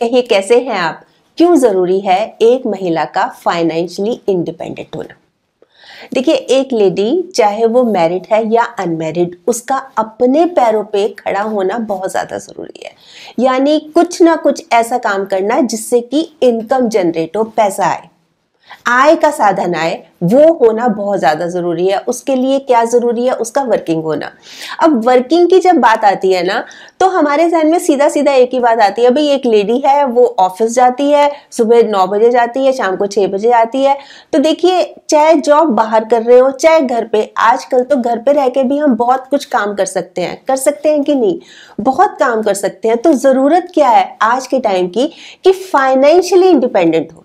कहिए कैसे हैं आप? क्यों जरूरी है एक महिला का फाइनेंशियली इंडिपेंडेंट होना? देखिए, एक लेडी चाहे वो मैरिड है या अनमैरिड, उसका अपने पैरों पे खड़ा होना बहुत ज्यादा जरूरी है। यानी कुछ ना कुछ ऐसा काम करना जिससे कि इनकम जनरेट हो, पैसा आए, आय का साधन आए, वो होना बहुत ज्यादा जरूरी है। उसके लिए क्या जरूरी है? उसका वर्किंग होना। अब वर्किंग की जब बात आती है ना, तो हमारे ज़हन में सीधा सीधा एक ही बात आती है, भाई एक लेडी है, वो ऑफिस जाती है, सुबह 9 बजे जाती है, शाम को 6 बजे आती है। तो देखिए, चाहे जॉब बाहर कर रहे हो चाहे घर पे, आजकल तो घर पे रह के भी हम बहुत कुछ काम कर सकते हैं कि नहीं? बहुत काम कर सकते हैं। तो जरूरत क्या है आज के टाइम की कि फाइनेंशियली इंडिपेंडेंट हो।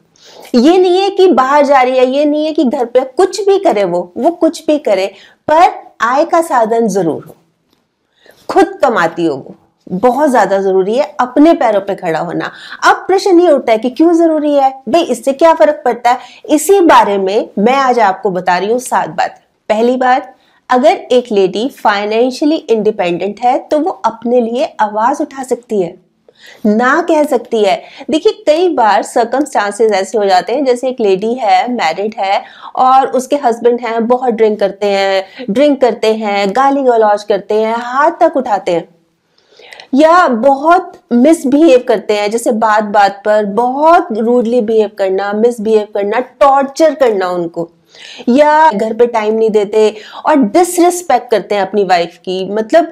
ये नहीं है कि बाहर जा रही है, ये नहीं है कि घर पे कुछ भी करे, वो कुछ भी करे, पर आय का साधन जरूर हो, खुद कमाती हो। वो बहुत ज्यादा जरूरी है, अपने पैरों पे खड़ा होना। अब प्रश्न ये उठता है कि क्यों जरूरी है भाई, इससे क्या फर्क पड़ता है? इसी बारे में मैं आज आपको बता रही हूँ 7 बात। पहली बात, अगर एक लेडी फाइनेंशियली इंडिपेंडेंट है तो वो अपने लिए आवाज उठा सकती है, ना कह सकती है। देखिए, कई बार सर्कमस्टांसेस ऐसे हो जाते हैं, जैसे एक लेडी है, मैरिड है, और उसके हस्बैंड हैं, बहुत ड्रिंक करते हैं, गाली गलौज करते हैं, हाथ तक उठाते हैं, या बहुत मिसबिहेव करते हैं, जैसे बात बात पर बहुत रूडली बिहेव करना, मिसबिहेव करना, टॉर्चर करना उनको, या घर पे टाइम नहीं देते और डिसरिस्पेक्ट करते हैं अपनी वाइफ की। मतलब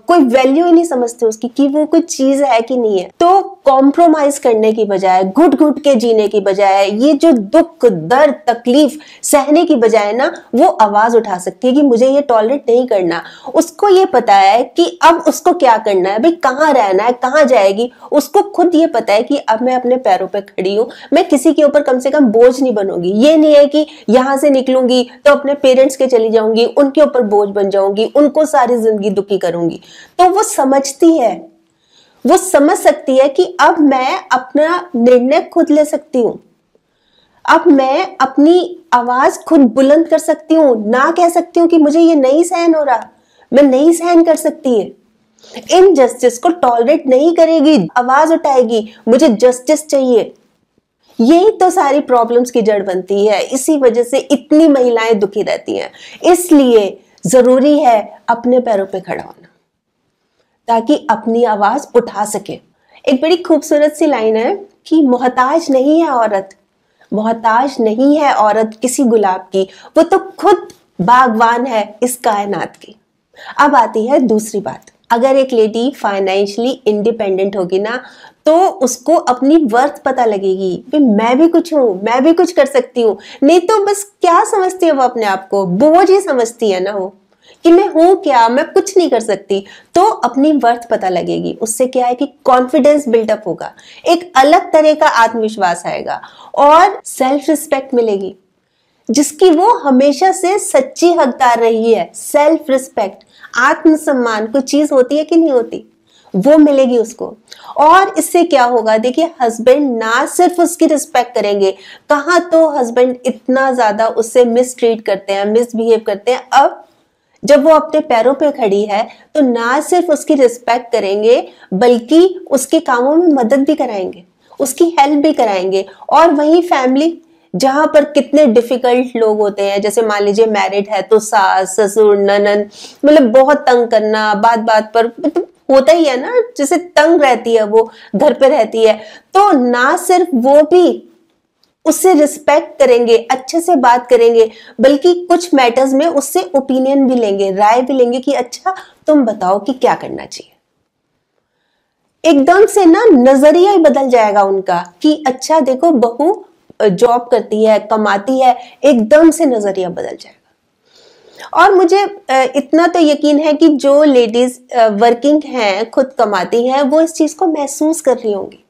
कोई वैल्यू ही नहीं समझते उसकी कि वो कोई चीज है कि नहीं है। तो कॉम्प्रोमाइज करने की बजाय, घुट घुट के जीने की बजाय, ये जो दुख दर्द तकलीफ सहने की बजाय ना, वो आवाज उठा सकती है कि मुझे ये टॉलरेट नहीं करना। उसको ये पता है कि अब उसको क्या करना है, भाई कहाँ रहना है, कहाँ जाएगी। उसको खुद ये पता है कि अब मैं अपने पैरों पे खड़ी हूँ, मैं किसी के ऊपर कम से कम बोझ नहीं बनूंगी। ये नहीं है कि यहां से निकलूंगी तो अपने पेरेंट्स के चली जाऊंगी, उनके ऊपर बोझ बन जाऊंगी, उनको सारी जिंदगी दुखी करूंगी। तो वो समझती है, वो समझ सकती है कि अब मैं अपना निर्णय खुद ले सकती हूँ, अब मैं अपनी आवाज खुद बुलंद कर सकती हूँ, ना कह सकती हूँ कि मुझे ये नहीं सहन हो रहा, मैं नहीं सहन कर सकती है। इनजस्टिस को टॉलरेट नहीं करेगी, आवाज उठाएगी, मुझे जस्टिस चाहिए। यही तो सारी प्रॉब्लम्स की जड़ बनती है, इसी वजह से इतनी महिलाएं दुखी रहती हैं। इसलिए जरूरी है अपने पैरों पे खड़ा होना, ताकि अपनी आवाज उठा सके। एक बड़ी खूबसूरत सी लाइन है कि मोहताज नहीं है औरत, मोहताज नहीं है औरत किसी गुलाब की, वो तो खुद बागवान है इस कायनात की। अब आती है दूसरी बात, अगर एक लेडी फाइनेंशियली इंडिपेंडेंट होगी ना, तो उसको अपनी वर्थ पता लगेगी कि मैं भी कुछ हूं, मैं भी कुछ कर सकती हूँ। नहीं तो बस क्या समझती है वो अपने आप को? बोझ ही समझती है ना वो, कि मैं हूं क्या, मैं कुछ नहीं कर सकती। तो अपनी वर्थ पता लगेगी, उससे क्या है कि कॉन्फिडेंस बिल्डअप होगा, एक अलग तरह का आत्मविश्वास आएगा और सेल्फ रिस्पेक्ट मिलेगी, जिसकी वो हमेशा से सच्ची हकदार रही है। सेल्फ रिस्पेक्ट, आत्मसम्मान कोई चीज होती है कि नहीं होती, वो मिलेगी उसको। और इससे क्या होगा, देखिए, हस्बैंड ना सिर्फ उसकी रिस्पेक्ट करेंगे, कहाँ तो हस्बैंड इतना ज्यादा उससे मिसट्रीट करते हैं, मिसबिहेव करते हैं। अब जब वो अपने पैरों पे खड़ी है तो ना सिर्फ उसकी रिस्पेक्ट करेंगे, बल्कि उसके कामों में मदद भी कराएंगे, उसकी हेल्प भी कराएंगे। और वहीं फैमिली, जहां पर कितने डिफिकल्ट लोग होते हैं, जैसे मान लीजिए मैरिड है तो सास ससुर ननद, मतलब बहुत तंग करना, बात बात पर, मतलब होता ही है ना, जैसे तंग रहती है वो, घर पे रहती है। तो ना सिर्फ वो भी उससे रिस्पेक्ट करेंगे, अच्छे से बात करेंगे, बल्कि कुछ मैटर्स में उससे ओपिनियन भी लेंगे, राय भी लेंगे कि अच्छा तुम बताओ कि क्या करना चाहिए। एकदम से ना नजरिया ही बदल जाएगा उनका कि अच्छा देखो, बहू जॉब करती है, कमाती है, एकदम से नजरिया बदल जाएगा। और मुझे इतना तो यकीन है कि जो लेडीज वर्किंग हैं, खुद कमाती हैं, वो इस चीज को महसूस कर रही होंगी।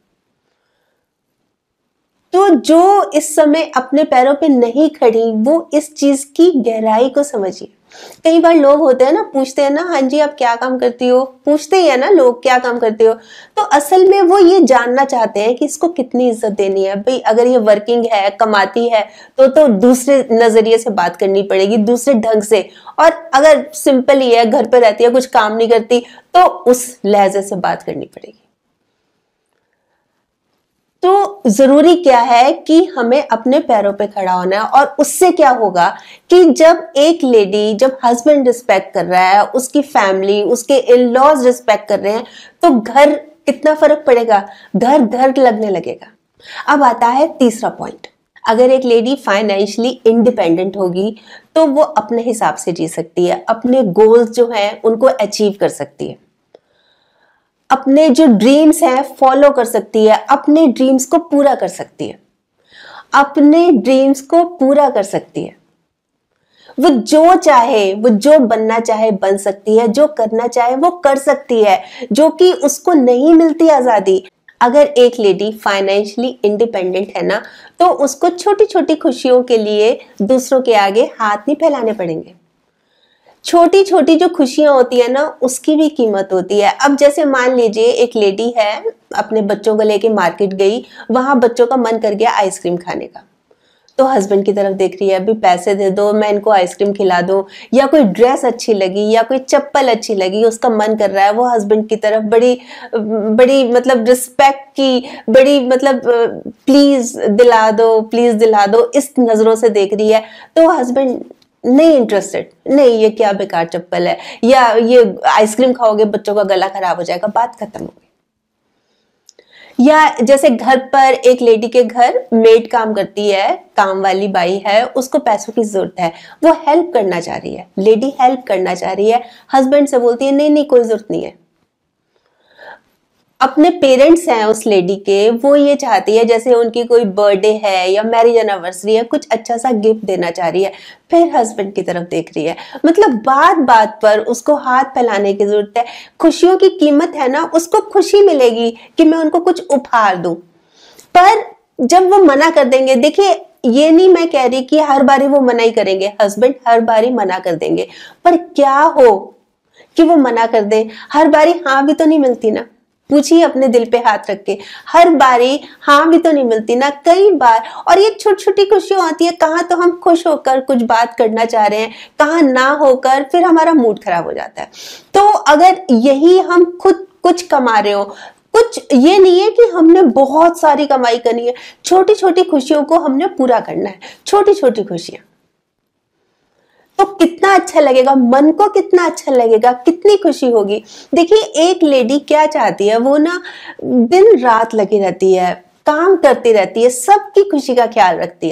तो जो इस समय अपने पैरों पे नहीं खड़ी, वो इस चीज की गहराई को समझिए। कई बार लोग होते हैं ना, पूछते हैं ना, हाँ जी आप क्या काम करती हो, पूछते ही है ना लोग, क्या काम करते हो। तो असल में वो ये जानना चाहते हैं कि इसको कितनी इज्जत देनी है। भाई अगर ये वर्किंग है, कमाती है, तो दूसरे नजरिए से बात करनी पड़ेगी, दूसरे ढंग से। और अगर सिंपल ही है, घर पे रहती है, कुछ काम नहीं करती, तो उस लहजे से बात करनी पड़ेगी। जरूरी क्या है कि हमें अपने पैरों पे खड़ा होना है। और उससे क्या होगा कि जब एक लेडी, जब हस्बैंड रिस्पेक्ट कर रहा है, उसकी फैमिली, उसके इन लॉज रिस्पेक्ट कर रहे हैं, तो घर कितना फर्क पड़ेगा, घर घर लगने लगेगा। अब आता है तीसरा पॉइंट। अगर एक लेडी फाइनेंशियली इंडिपेंडेंट होगी तो वो अपने हिसाब से जी सकती है, अपने गोल्स जो हैं उनको अचीव कर सकती है, अपने जो ड्रीम्स हैं फॉलो कर सकती है, अपने ड्रीम्स को पूरा कर सकती है, अपने ड्रीम्स को पूरा कर सकती है। वो जो चाहे, वो जो बनना चाहे बन सकती है, जो करना चाहे वो कर सकती है, जो कि उसको नहीं मिलती आजादी। अगर एक लेडी फाइनेंशियली इंडिपेंडेंट है ना, तो उसको छोटी छोटी खुशियों के लिए दूसरों के आगे हाथ नहीं फैलाने पड़ेंगे। छोटी छोटी जो खुशियां होती है ना, उसकी भी कीमत होती है। अब जैसे मान लीजिए एक लेडी है, अपने बच्चों को लेके मार्केट गई, वहां बच्चों का मन कर गया आइसक्रीम खाने का, तो हस्बैंड की तरफ देख रही है, अभी पैसे दे दो, मैं इनको आइसक्रीम खिला दूं, या कोई ड्रेस अच्छी लगी या कोई चप्पल अच्छी लगी, उसका मन कर रहा है, वो हस्बैंड की तरफ बड़ी बड़ी मतलब रिस्पेक्ट की, बड़ी मतलब प्लीज दिला दो, प्लीज दिला दो, इस नजरों से देख रही है। तो हस्बैंड नहीं इंटरेस्टेड, नहीं ये क्या बेकार चप्पल है, या ये आइसक्रीम खाओगे बच्चों का गला खराब हो जाएगा, बात खत्म हो गई। या जैसे घर पर एक लेडी के घर मेड काम करती है, काम वाली बाई है, उसको पैसों की जरूरत है, वो हेल्प करना चाह रही है, लेडी हेल्प करना चाह रही है, हस्बैंड से बोलती है नहीं नहीं कोई जरूरत नहीं है। अपने पेरेंट्स हैं उस लेडी के, वो ये चाहती है जैसे उनकी कोई बर्थडे है या मैरिज एनिवर्सरी है, कुछ अच्छा सा गिफ्ट देना चाह रही है, फिर हस्बैंड की तरफ देख रही है। मतलब बात बात पर उसको हाथ फैलाने की जरूरत है। खुशियों की कीमत है ना, उसको खुशी मिलेगी कि मैं उनको कुछ उपहार दूं, पर जब वो मना कर देंगे, देखिए ये नहीं मैं कह रही कि हर बारी वो मना ही करेंगे, हस्बैंड हर बारी मना कर देंगे, पर क्या हो कि वो मना कर दे, हर बारी हाँ भी तो नहीं मिलती ना। पूछिए अपने दिल पे हाथ रख के, हर बारी हाँ भी तो नहीं मिलती ना, कई बार। और ये छोटी छोटी खुशियां होती है, कहाँ तो हम खुश होकर कुछ बात करना चाह रहे हैं, कहाँ ना होकर फिर हमारा मूड खराब हो जाता है। तो अगर यही हम खुद कुछ कमा रहे हो, कुछ ये नहीं है कि हमने बहुत सारी कमाई करनी है, छोटी छोटी खुशियों को हमने पूरा करना है, छोटी छोटी खुशियां, तो कितना अच्छा लगेगा, मन को कितना अच्छा लगेगा, कितनी खुशी होगी। देखिए एक लेडी क्या चाहती है, वो ना दिन रात लगी रहती है, काम करती रहती है, सबकी खुशी का ख्याल रखती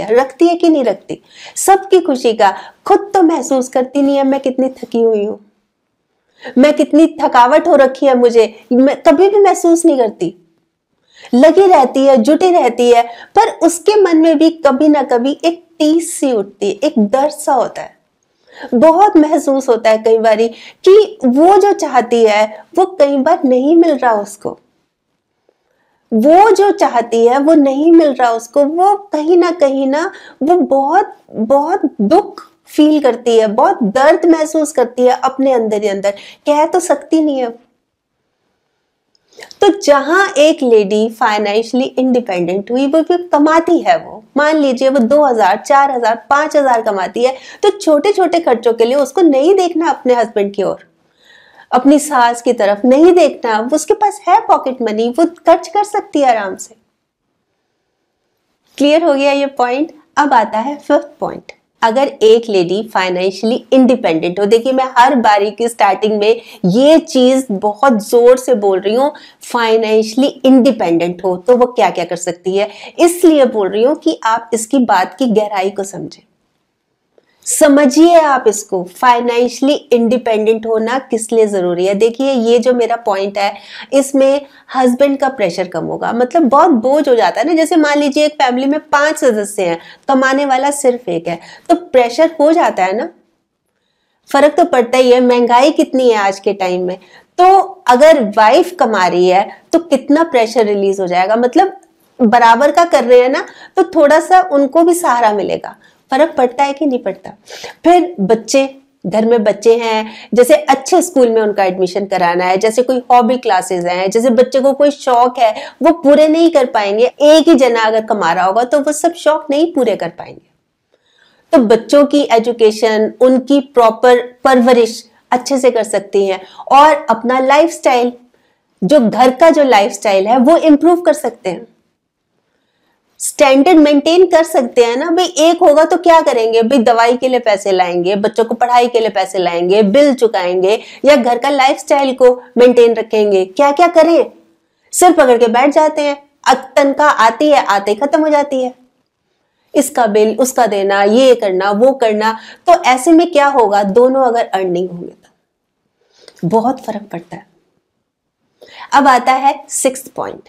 है कि नहीं रखती, सबकी खुशी का। खुद तो महसूस करती नहीं है मैं कितनी थकी हुई हूं, मैं कितनी थकावट हो रखी है मुझे, मैं कभी भी महसूस नहीं करती, लगी रहती है, जुटी रहती है, पर उसके मन में भी कभी ना कभी एक टीस सी उठती है, एक दर्द सा होता है, बहुत महसूस होता है कई बारी कि वो जो चाहती है वो कई बार नहीं मिल रहा उसको, वो जो चाहती है वो नहीं मिल रहा उसको, वो कहीं ना वो बहुत बहुत दुख फील करती है, बहुत दर्द महसूस करती है अपने अंदर ही अंदर, कह तो सकती नहीं है। तो जहां एक लेडी फाइनेंशियली इंडिपेंडेंट हुई, वो भी कमाती है, वो मान लीजिए वो 2000, 4000, 5000 कमाती है, तो छोटे छोटे खर्चों के लिए उसको नहीं देखना अपने हस्बैंड की ओर, अपनी सास की तरफ नहीं देखना, उसके पास है पॉकेट मनी, वो खर्च कर सकती है आराम से। क्लियर हो गया ये पॉइंट। अब आता है फिफ्थ पॉइंट। अगर एक लेडी फाइनेंशियली इंडिपेंडेंट हो, देखिए मैं हर बारी की स्टार्टिंग में ये चीज बहुत जोर से बोल रही हूँ, फाइनेंशियली इंडिपेंडेंट हो तो वो क्या क्या कर सकती है, इसलिए बोल रही हूँ कि आप इसकी बात की गहराई को समझें, समझिए आप इसको। फाइनेंशियली इंडिपेंडेंट होना किस लिए जरूरी है, देखिए ये जो मेरा पॉइंट है इसमें हस्बैंड का प्रेशर कम होगा, मतलब बहुत बोझ हो जाता है ना। जैसे मान लीजिए एक फैमिली में 5 सदस्य हैं, कमाने वाला सिर्फ एक है, तो प्रेशर हो जाता है ना, फर्क तो पड़ता ही है। महंगाई कितनी है आज के टाइम में, तो अगर वाइफ कमा रही है तो कितना प्रेशर रिलीज हो जाएगा, मतलब बराबर का कर रहे हैं ना, तो थोड़ा सा उनको भी सहारा मिलेगा। फर्क पड़ता है कि नहीं पड़ता। फिर बच्चे, घर में बच्चे हैं, जैसे अच्छे स्कूल में उनका एडमिशन कराना है, जैसे कोई हॉबी क्लासेस हैं, जैसे बच्चे को कोई शौक है वो पूरे नहीं कर पाएंगे, एक ही जना अगर कमा रहा होगा तो वो सब शौक नहीं पूरे कर पाएंगे। तो बच्चों की एजुकेशन, उनकी प्रॉपर परवरिश अच्छे से कर सकती हैं, और अपना लाइफस्टाइल, जो घर का जो लाइफस्टाइल है वो इंप्रूव कर सकते हैं। स्टैंडर्ड मेंटेन कर सकते हैं ना भाई। एक होगा तो क्या करेंगे भाई, दवाई के लिए पैसे लाएंगे, बच्चों को पढ़ाई के लिए पैसे लाएंगे, बिल चुकाएंगे, या घर का लाइफस्टाइल को मेंटेन रखेंगे, क्या क्या करें, सिर पकड़ के बैठ जाते हैं। तनख्वाह आती है, आते ही खत्म हो जाती है, इसका बिल उसका देना, ये करना वो करना। तो ऐसे में क्या होगा, दोनों अगर अर्निंग होंगे तो बहुत फर्क पड़ता है। अब आता है 6th पॉइंट,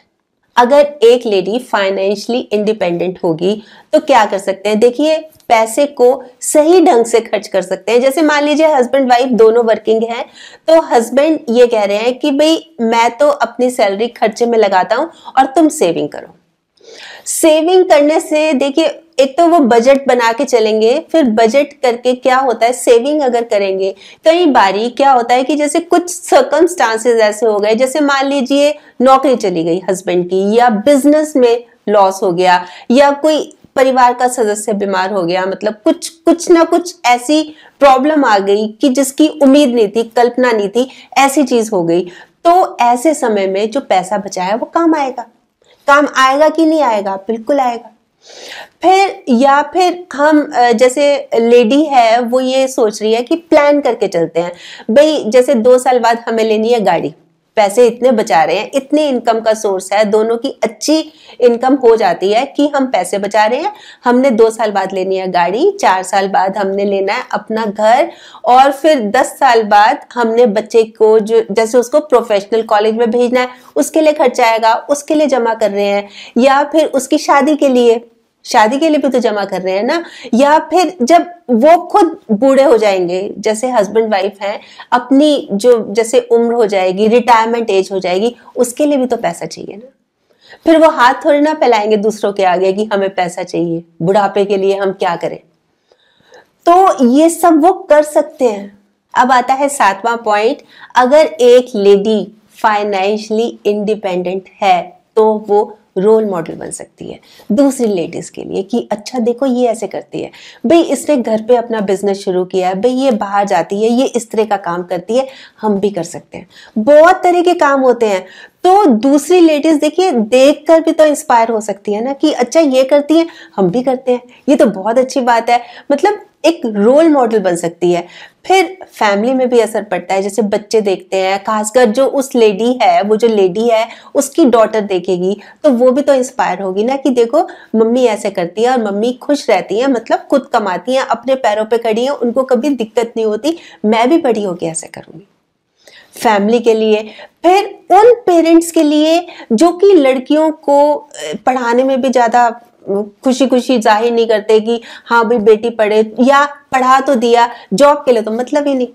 अगर एक लेडी फाइनेंशियली इंडिपेंडेंट होगी तो क्या कर सकते हैं। देखिए, पैसे को सही ढंग से खर्च कर सकते हैं। जैसे मान लीजिए हस्बैंड वाइफ दोनों वर्किंग हैं, तो हस्बैंड ये कह रहे हैं कि भाई मैं तो अपनी सैलरी खर्चे में लगाता हूं और तुम सेविंग करो। सेविंग करने से देखिए, एक तो वो बजट बना के चलेंगे, फिर बजट करके क्या होता है, सेविंग अगर करेंगे, कई बारी क्या होता है कि जैसे कुछ सर्कमस्टांसेस ऐसे हो गए, जैसे मान लीजिए नौकरी चली गई हस्बैंड की, या बिजनेस में लॉस हो गया, या कोई परिवार का सदस्य बीमार हो गया, मतलब कुछ ना कुछ ऐसी प्रॉब्लम आ गई कि जिसकी उम्मीद नहीं थी, कल्पना नहीं थी, ऐसी चीज हो गई। तो ऐसे समय में जो पैसा बचा है वो काम आएगा। काम आएगा कि नहीं आएगा, बिल्कुल आएगा। फिर हम जैसे लेडी है वो ये सोच रही है कि प्लान करके चलते हैं भाई, जैसे 2 साल बाद हमें लेनी है गाड़ी, पैसे इतने बचा रहे हैं, इतनी इनकम का सोर्स है, दोनों की अच्छी इनकम हो जाती है कि हम पैसे बचा रहे हैं, हमने 2 साल बाद लेनी है गाड़ी, 4 साल बाद हमने लेना है अपना घर, और फिर 10 साल बाद हमने बच्चे को जो जैसे उसको प्रोफेशनल कॉलेज में भेजना है, उसके लिए खर्चा आएगा, उसके लिए जमा कर रहे हैं, या फिर उसकी शादी के लिए भी तो जमा कर रहे हैं ना, या फिर जब वो खुद बूढ़े हो जाएंगे, जैसे हस्बैंड वाइफ हैं, अपनी जो जैसे उम्र हो जाएगी, रिटायरमेंट एज हो जाएगी, उसके लिए भी तो पैसा चाहिए ना। फिर वो हाथ थोड़ी ना फैलाएंगे दूसरों के आगे कि हमें पैसा चाहिए, बुढ़ापे के लिए हम क्या करें। तो ये सब वो कर सकते हैं। अब आता है 7वां पॉइंट, अगर एक लेडी फाइनेंशियली इंडिपेंडेंट है तो वो रोल मॉडल बन सकती है दूसरी लेडीज के लिए कि अच्छा देखो ये ऐसे करती है, भाई इसने घर पे अपना बिजनेस शुरू किया है, भाई ये बाहर जाती है, ये इस तरह का काम करती है, हम भी कर सकते हैं। बहुत तरह के काम होते हैं, तो दूसरी लेडीज देखिए देखकर भी तो इंस्पायर हो सकती है ना कि अच्छा ये करती है, हम भी करते हैं, ये तो बहुत अच्छी बात है, मतलब एक रोल मॉडल बन सकती है। फिर फैमिली में भी असर पड़ता है, जैसे बच्चे देखते हैं, खासकर जो उस लेडी है, वो जो लेडी है उसकी डॉटर देखेगी तो वो भी तो इंस्पायर होगी ना कि देखो मम्मी ऐसे करती है और मम्मी खुश रहती है, मतलब खुद कमाती हैं, अपने पैरों पे खड़ी हैं, उनको कभी दिक्कत नहीं होती, मैं भी बड़ी होके ऐसे करूंगी। फैमिली के लिए, फिर उन पेरेंट्स के लिए जो कि लड़कियों को पढ़ाने में भी ज्यादा खुशी खुशी जाहिर नहीं करते कि हाँ भाई बेटी पढ़े, या पढ़ा तो दिया, जॉब के लिए तो मतलब ही नहीं।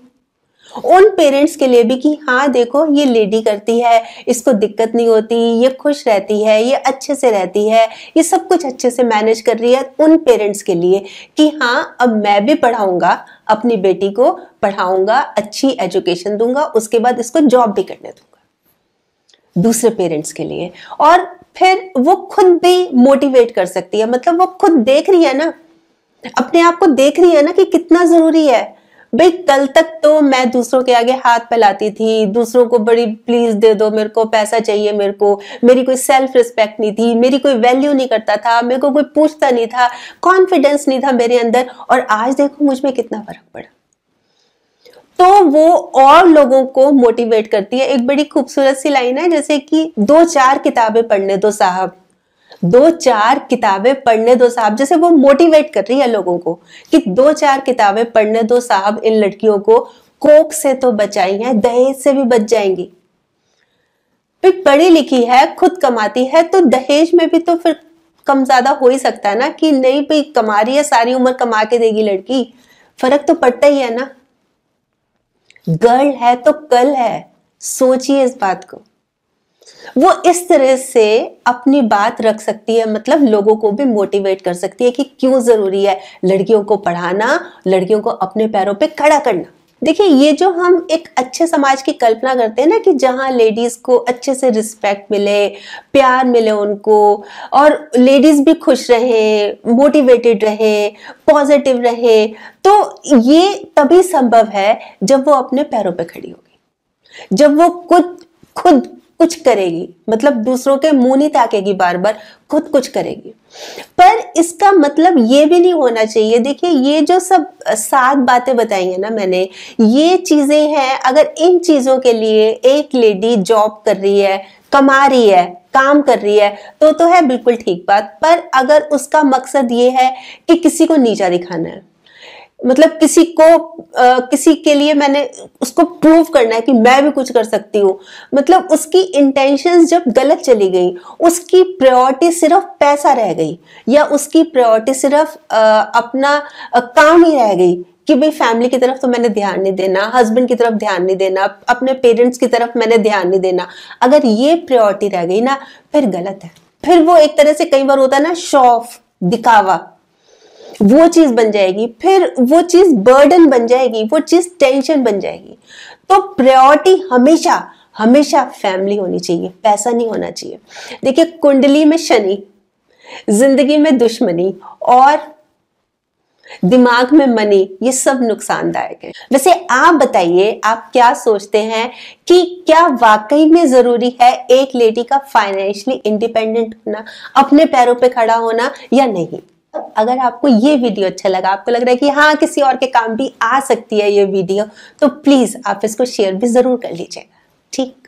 उन पेरेंट्स के लिए भी कि हाँ देखो ये लेडी करती है, इसको दिक्कत नहीं होती, ये खुश रहती है, ये अच्छे से रहती है, ये सब कुछ अच्छे से मैनेज कर रही है। उन पेरेंट्स के लिए कि हाँ अब मैं भी पढ़ाऊंगा, अपनी बेटी को पढ़ाऊंगा, अच्छी एजुकेशन दूंगा, उसके बाद इसको जॉब भी करने दूंगा। दूसरे पेरेंट्स के लिए, और फिर वो खुद भी मोटिवेट कर सकती है, मतलब वो खुद देख रही है ना, अपने आप को देख रही है ना कि कितना जरूरी है। भाई कल तक तो मैं दूसरों के आगे हाथ फैलाती थी, दूसरों को बड़ी प्लीज दे दो, मेरे को पैसा चाहिए, मेरे को, मेरी कोई सेल्फ रिस्पेक्ट नहीं थी, मेरी कोई वैल्यू नहीं करता था, मेरे को कोई पूछता नहीं था, कॉन्फिडेंस नहीं था मेरे अंदर, और आज देखो मुझ में कितना फर्क पड़ा। तो वो और लोगों को मोटिवेट करती है। एक बड़ी खूबसूरत सी लाइन है, जैसे कि 2-4 किताबें पढ़ने दो साहब, 2-4 किताबें पढ़ने दो साहब, जैसे वो मोटिवेट कर रही है लोगों को कि 2-4 किताबें पढ़ने दो साहब, इन लड़कियों को कोक से तो बचाई हैं, दहेज से भी बच जाएंगी। फिर पढ़ी लिखी है, खुद कमाती है, तो दहेज में भी तो फिर कम ज्यादा हो ही सकता है ना कि नहीं भाई कमा रही है, सारी उम्र कमा के देगी लड़की, फर्क तो पड़ता ही है ना। गर्ल है तो कल है, सोचिए इस बात को। वो इस तरह से अपनी बात रख सकती है, मतलब लोगों को भी मोटिवेट कर सकती है कि क्यों जरूरी है लड़कियों को पढ़ाना, लड़कियों को अपने पैरों पे खड़ा करना। देखिए ये जो हम एक अच्छे समाज की कल्पना करते हैं ना कि जहां लेडीज को अच्छे से रिस्पेक्ट मिले, प्यार मिले उनको, और लेडीज भी खुश रहे, मोटिवेटेड रहे, पॉजिटिव रहे, तो ये तभी संभव है जब वो अपने पैरों पे खड़ी होगी, जब वो खुद कुछ करेगी, मतलब दूसरों के मुंह नहीं ताकेगी, बार बार खुद कुछ करेगी। पर इसका मतलब ये भी नहीं होना चाहिए, देखिए ये जो सब 7 बातें बताई है ना मैंने, ये चीजें हैं, अगर इन चीजों के लिए एक लेडी जॉब कर रही है, कमा रही है, काम कर रही है, तो है बिल्कुल ठीक बात। पर अगर उसका मकसद ये है कि किसी को नीचा दिखाना है, मतलब किसी के लिए मैंने उसको प्रूव करना है कि मैं भी कुछ कर सकती हूँ, मतलब उसकी इंटेंशंस जब गलत चली गई, उसकी प्रायोरिटी सिर्फ पैसा रह गई, या उसकी प्रायोरिटी सिर्फ अपना काम ही रह गई कि भाई फैमिली की तरफ तो मैंने ध्यान नहीं देना, हस्बैंड की तरफ ध्यान नहीं देना, अपने पेरेंट्स की तरफ मैंने ध्यान नहीं देना, अगर ये प्रायोरिटी रह गई ना, फिर गलत है। फिर वो एक तरह से कई बार होता है ना, शो ऑफ, दिखावा, वो चीज बन जाएगी, फिर वो चीज बर्डन बन जाएगी, वो चीज टेंशन बन जाएगी। तो प्रायोरिटी हमेशा हमेशा फैमिली होनी चाहिए, पैसा नहीं होना चाहिए। देखिए कुंडली में शनि, जिंदगी में दुश्मनी और दिमाग में मनी, ये सब नुकसानदायक है। वैसे आप बताइए, आप क्या सोचते हैं कि क्या वाकई में जरूरी है एक लेडी का फाइनेंशियली इंडिपेंडेंट होना, अपने पैरों पे खड़ा होना, या नहीं? अगर आपको ये वीडियो अच्छा लगा, आपको लग रहा है कि हाँ किसी और के काम भी आ सकती है ये वीडियो, तो प्लीज आप इसको शेयर भी जरूर कर लीजिएगा। ठीक।